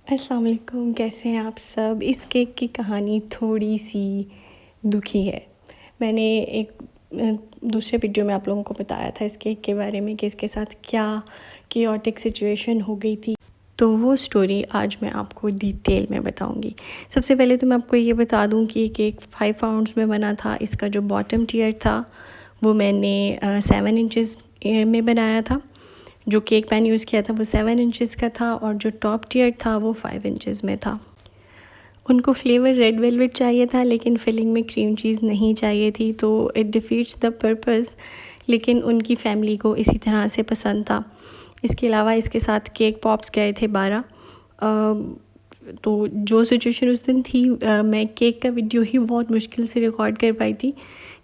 अस्सलाम वालेकुम, कैसे हैं आप सब। इस केक की कहानी थोड़ी सी दुखी है। मैंने एक दूसरे वीडियो में आप लोगों को बताया था इस केक के बारे में कि इसके साथ क्या केओटिक सिचुएशन हो गई थी, तो वो स्टोरी आज मैं आपको डिटेल में बताऊंगी। सबसे पहले तो मैं आपको ये बता दूं कि ये केक 5 पाउंड्स में बना था। इसका जो बॉटम टियर था वो मैंने 7 इंचज़ में बनाया था। जो केक पैन यूज़ किया था वो 7 इंचज़ का था और जो टॉप टियर था वो 5 इंचज़ में था। उनको फ्लेवर रेड वेलवेट चाहिए था लेकिन फिलिंग में क्रीम चीज़ नहीं चाहिए थी, तो इट डिफीट्स द पर्पस। लेकिन उनकी फैमिली को इसी तरह से पसंद था। इसके अलावा इसके साथ केक पॉप्स गए थे 12। तो जो सिचुएशन उस दिन थी, मैं केक का वीडियो ही बहुत मुश्किल से रिकॉर्ड कर पाई थी।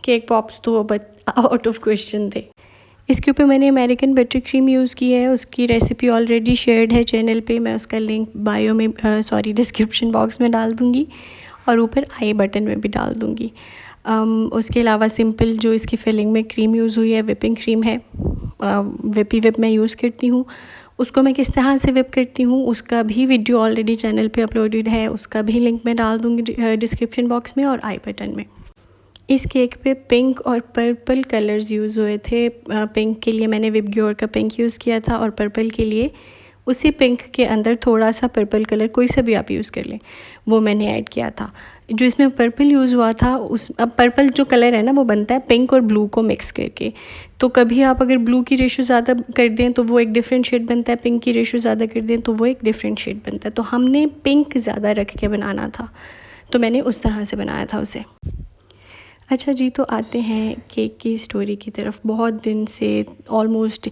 केक पॉप्स तो आउट ऑफ क्वेश्चन थे। इसके ऊपर मैंने अमेरिकन बटर क्रीम यूज़ की है। उसकी रेसिपी ऑलरेडी शेयर्ड है चैनल पे। मैं उसका लिंक बायो में डिस्क्रिप्शन बॉक्स में डाल दूँगी और ऊपर आई बटन में भी डाल दूँगी। उसके अलावा सिंपल जो इसकी फिलिंग में क्रीम यूज़ हुई है विपिंग क्रीम है। विपी विप मैं यूज़ करती हूँ। उसको मैं किस तरह से विप करती हूँ उसका भी वीडियो ऑलरेडी चैनल पे अपलोडेड है। उसका भी लिंक मैं डाल दूँगी डिस्क्रिप्शन बॉक्स में और आई बटन में। इस केक पे पिंक और पर्पल कलर्स यूज़ हुए थे। पिंक के लिए मैंने विपग्योर का पिंक यूज़ किया था और पर्पल के लिए उसी पिंक के अंदर थोड़ा सा पर्पल कलर कोई सा भी आप यूज़ कर लें वो मैंने ऐड किया था। जो इसमें पर्पल यूज़ हुआ था अब पर्पल जो कलर है ना वो बनता है पिंक और ब्लू को मिक्स करके। तो कभी आप अगर ब्लू की रेशो ज़्यादा कर दें तो वो एक डिफरेंट शेड बनता है, पिंक की रेशो ज़्यादा कर दें तो वो एक डिफरेंट शेड बनता है। तो हमने पिंक ज़्यादा रख के बनाना था, तो मैंने उस तरह से बनाया था उसे। अच्छा जी, तो आते हैं केक की स्टोरी की तरफ। बहुत दिन से ऑलमोस्ट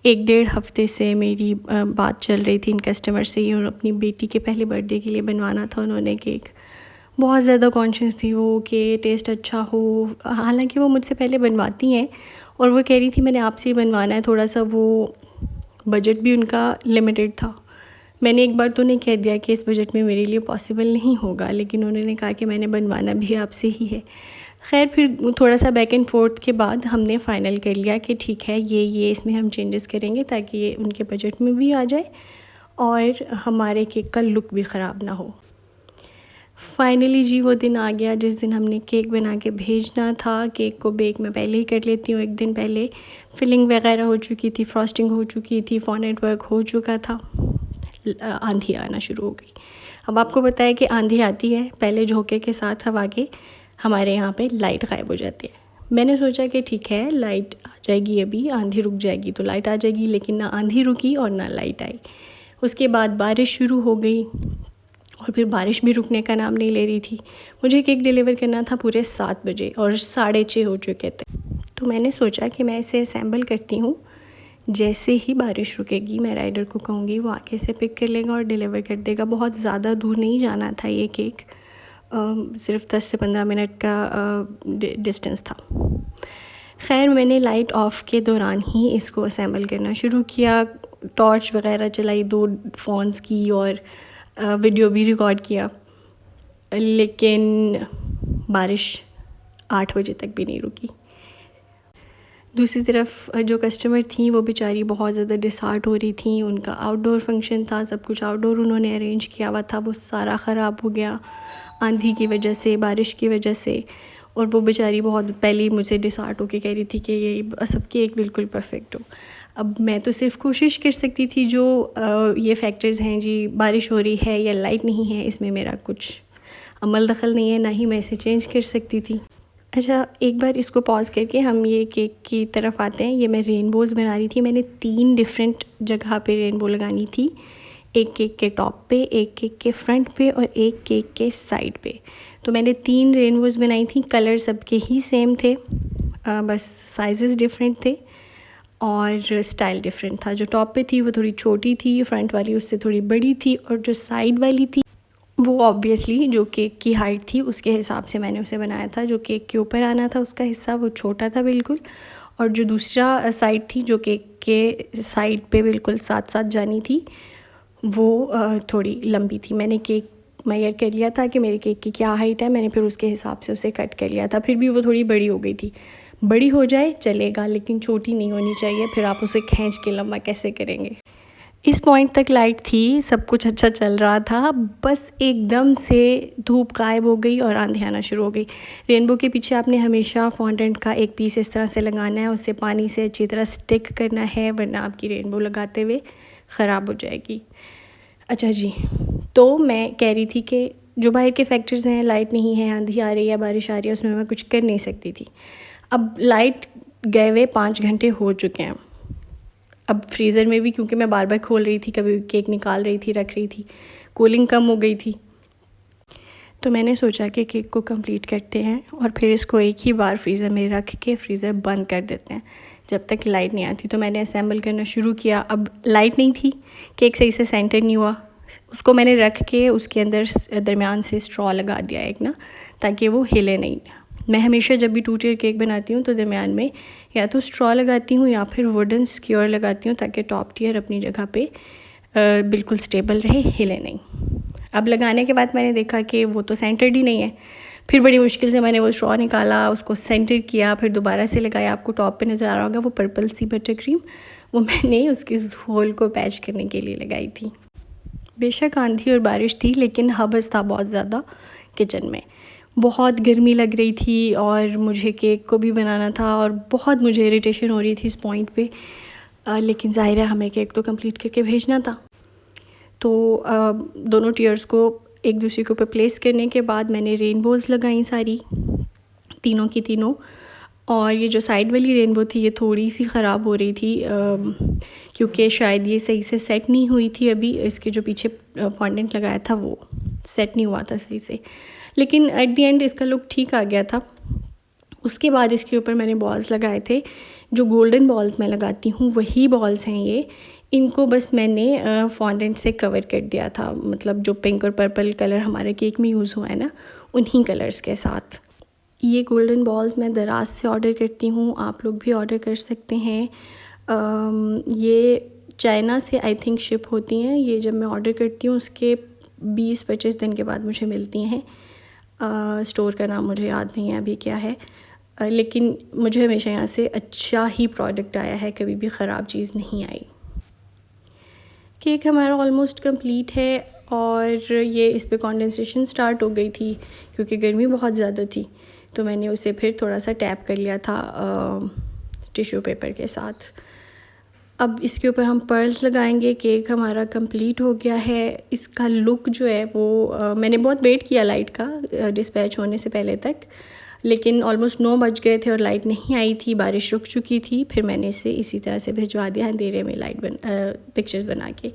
1-1.5 हफ़्ते से मेरी बात चल रही थी इन कस्टमर से ही, और अपनी बेटी के पहले बर्थडे के लिए बनवाना था उन्होंने केक। बहुत ज़्यादा कॉन्शियस थी वो कि टेस्ट अच्छा हो। हालांकि वो मुझसे पहले बनवाती हैं और वो कह रही थी मैंने आपसे ही बनवाना है। थोड़ा सा वो बजट भी उनका लिमिटेड था। मैंने एक बार तो उन्हें कह दिया कि इस बजट में मेरे लिए पॉसिबल नहीं होगा, लेकिन उन्होंने कहा कि मैंने बनवाना भी आपसे ही है। खैर फिर थोड़ा सा बैक एंड फोर्थ के बाद हमने फ़ाइनल कर लिया कि ठीक है ये इसमें हम चेंजेस करेंगे ताकि ये उनके बजट में भी आ जाए और हमारे केक का लुक भी ख़राब ना हो। फाइनली जी वो दिन आ गया जिस दिन हमने केक बना के भेजना था। केक को बेक मैं पहले ही कर लेती हूँ, एक दिन पहले फिलिंग वगैरह हो चुकी थी, फ्रॉस्टिंग हो चुकी थी, फॉन्डेंट वर्क हो चुका था। आंधी आना शुरू हो गई। अब आपको पता है कि आंधी आती है पहले झोंके के साथ हवा के हमारे यहाँ पे लाइट गायब हो जाती है। मैंने सोचा कि ठीक है लाइट आ जाएगी, अभी आंधी रुक जाएगी तो लाइट आ जाएगी, लेकिन ना आंधी रुकी और ना लाइट आई। उसके बाद बारिश शुरू हो गई और फिर बारिश भी रुकने का नाम नहीं ले रही थी। मुझे केक डिलीवर करना था पूरे 7 बजे और 6:30 हो चुके थे। तो मैंने सोचा कि मैं इसे असेंबल करती हूँ, जैसे ही बारिश रुकेगी मैं राइडर को कहूँगी वो आके इसे पिक कर लेगा और डिलीवर कर देगा। बहुत ज़्यादा दूर नहीं जाना था, ये केक सिर्फ 10 से 15 मिनट का डिस्टेंस था। खैर मैंने लाइट ऑफ के दौरान ही इसको असेंबल करना शुरू किया। टॉर्च वगैरह चलाई 2 फ़ोन्स की और वीडियो भी रिकॉर्ड किया, लेकिन बारिश 8 बजे तक भी नहीं रुकी। दूसरी तरफ जो कस्टमर थी वो बेचारी बहुत ज़्यादा डिसहार्ट हो रही थी। उनका आउटडोर फंक्शन था, सब कुछ आउटडोर उन्होंने अरेंज किया हुआ था, वो सारा ख़राब हो गया आंधी की वजह से, बारिश की वजह से। और वो बेचारी बहुत पहले मुझे डिसहार्ट होकर कह रही थी कि ये सब केक बिल्कुल परफेक्ट हो। अब मैं तो सिर्फ कोशिश कर सकती थी, जो ये फैक्टर्स हैं जी, बारिश हो रही है या लाइट नहीं है, इसमें मेरा कुछ अमल दखल नहीं है, ना ही मैं इसे चेंज कर सकती थी। अच्छा, एक बार इसको पॉज करके हम ये केक की तरफ आते हैं। ये मैं रेनबोज़ बना रही थी। मैंने 3 डिफरेंट जगह पे रेनबो लगानी थी, एक केक के टॉप पे, एक केक के फ्रंट पे और एक केक के साइड पे। तो मैंने 3 रेनबोज़ बनाई थी। कलर सबके ही सेम थे, बस साइज़ेस डिफरेंट थे और स्टाइल डिफरेंट था। जो टॉप पे थी वो थोड़ी छोटी थी, फ्रंट वाली उससे थोड़ी बड़ी थी, और जो साइड वाली थी वो ऑब्वियसली जो केक की हाइट थी उसके हिसाब से मैंने उसे बनाया था। जो केक के ऊपर आना था उसका हिस्सा वो छोटा था बिल्कुल, और जो दूसरा साइड थी जो केक के साइड पे बिल्कुल साथ साथ जानी थी वो थोड़ी लंबी थी। मैंने केक मेजर कर लिया था कि मेरे केक की क्या हाइट है, मैंने फिर उसके हिसाब से उसे कट कर लिया था। फिर भी वो थोड़ी बड़ी हो गई थी। बड़ी हो जाए चलेगा लेकिन छोटी नहीं होनी चाहिए, फिर आप उसे खींच के लंबा कैसे करेंगे। इस पॉइंट तक लाइट थी, सब कुछ अच्छा चल रहा था, बस एकदम से धूप गायब हो गई और आंधी आना शुरू हो गई। रेनबो के पीछे आपने हमेशा फॉन्डेंट का एक पीस इस तरह से लगाना है, उससे पानी से अच्छी तरह स्टिक करना है, वरना आपकी रेनबो लगाते हुए ख़राब हो जाएगी। अच्छा जी, तो मैं कह रही थी कि जो बाहर के फैक्टर्स हैं, लाइट नहीं है, आंधी आ रही है, बारिश आ रही है, उसमें मैं कुछ कर नहीं सकती थी। अब लाइट गए हुए 5 घंटे हो चुके हैं। अब फ्रीज़र में भी, क्योंकि मैं बार बार खोल रही थी, कभी केक निकाल रही थी, रख रही थी, कूलिंग कम हो गई थी, तो मैंने सोचा कि केक को कंप्लीट करते हैं और फिर इसको एक ही बार फ्रीज़र में रख के फ्रीज़र बंद कर देते हैं जब तक लाइट नहीं आती। तो मैंने असेंबल करना शुरू किया। अब लाइट नहीं थी, केक सही से सेंटर नहीं हुआ, उसको मैंने रख के उसके अंदर दरमियान से स्ट्रॉ लगा दिया एक ना, ताकि वो हिले नहीं। मैं हमेशा जब भी 2 टियर केक बनाती हूँ तो दरमियान में या तो स्ट्रॉ लगाती हूँ या फिर वुडन स्क्योर लगाती हूँ, ताकि टॉप टियर अपनी जगह पे बिल्कुल स्टेबल रहे, हिले नहीं। अब लगाने के बाद मैंने देखा कि वो तो सेंटर्ड ही नहीं है। फिर बड़ी मुश्किल से मैंने वो स्ट्रॉ निकाला, उसको सेंटर किया, फिर दोबारा से लगाया। आपको टॉप पे नज़र आ रहा होगा वो पर्पल सी बटर क्रीम, वो मैंने उसके उस होल को पैच करने के लिए लगाई थी। बेशक आंधी और बारिश थी, लेकिन हबस था बहुत ज़्यादा किचन में। बहुत गर्मी लग रही थी और मुझे केक को भी बनाना था और बहुत मुझे इरिटेशन हो रही थी इस पॉइंट पे, लेकिन ज़ाहिर है हमें केक तो कंप्लीट करके भेजना था। तो दोनों टियर्स को एक दूसरे के ऊपर प्लेस करने के बाद मैंने रेनबोज़ लगाई सारी, तीनों की तीनों। और ये जो साइड वाली रेनबो थी ये थोड़ी सी ख़राब हो रही थी, क्योंकि शायद ये सही से सेट नहीं हुई थी। अभी इसके जो पीछे फॉन्डेंट लगाया था वो सेट नहीं हुआ था सही से, लेकिन एट द एंड इसका लुक ठीक आ गया था। उसके बाद इसके ऊपर मैंने बॉल्स लगाए थे, जो गोल्डन बॉल्स मैं लगाती हूँ वही बॉल्स हैं ये। इनको बस मैंने फॉन्डेंट से कवर कर दिया था, मतलब जो पिंक और पर्पल कलर हमारे केक में यूज़ हुआ है ना, उन्हीं कलर्स के साथ। ये गोल्डन बॉल्स मैं दराज से ऑर्डर करती हूँ, आप लोग भी ऑर्डर कर सकते हैं। ये चाइना से आई थिंक शिप होती हैं। ये जब मैं ऑर्डर करती हूँ उसके 20-25 दिन के बाद मुझे मिलती हैं। स्टोर का नाम मुझे याद नहीं है अभी क्या है, लेकिन मुझे हमेशा यहाँ से अच्छा ही प्रोडक्ट आया है, कभी भी ख़राब चीज़ नहीं आई। केक हमारा ऑलमोस्ट कंप्लीट है और ये इस पे कंडेंसेशन स्टार्ट हो गई थी क्योंकि गर्मी बहुत ज़्यादा थी, तो मैंने उसे फिर थोड़ा सा टैप कर लिया था टिश्यू पेपर के साथ। अब इसके ऊपर हम पर्ल्स लगाएंगे। केक हमारा कंप्लीट हो गया है। इसका लुक जो है वो मैंने बहुत वेट किया लाइट का डिस्पैच होने से पहले तक, लेकिन ऑलमोस्ट 9 बज गए थे और लाइट नहीं आई थी, बारिश रुक चुकी थी। फिर मैंने इसे इसी तरह से भिजवा दिया अंधेरे में पिक्चर्स बना के।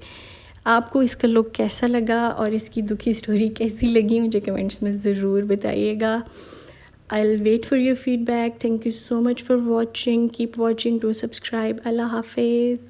आपको इसका लुक कैसा लगा और इसकी दुखी स्टोरी कैसी लगी मुझे कमेंट्स में ज़रूर बताइएगा। I'll wait for your feedback. Thank you so much for watching. Keep watching. Do subscribe. Allah Hafiz.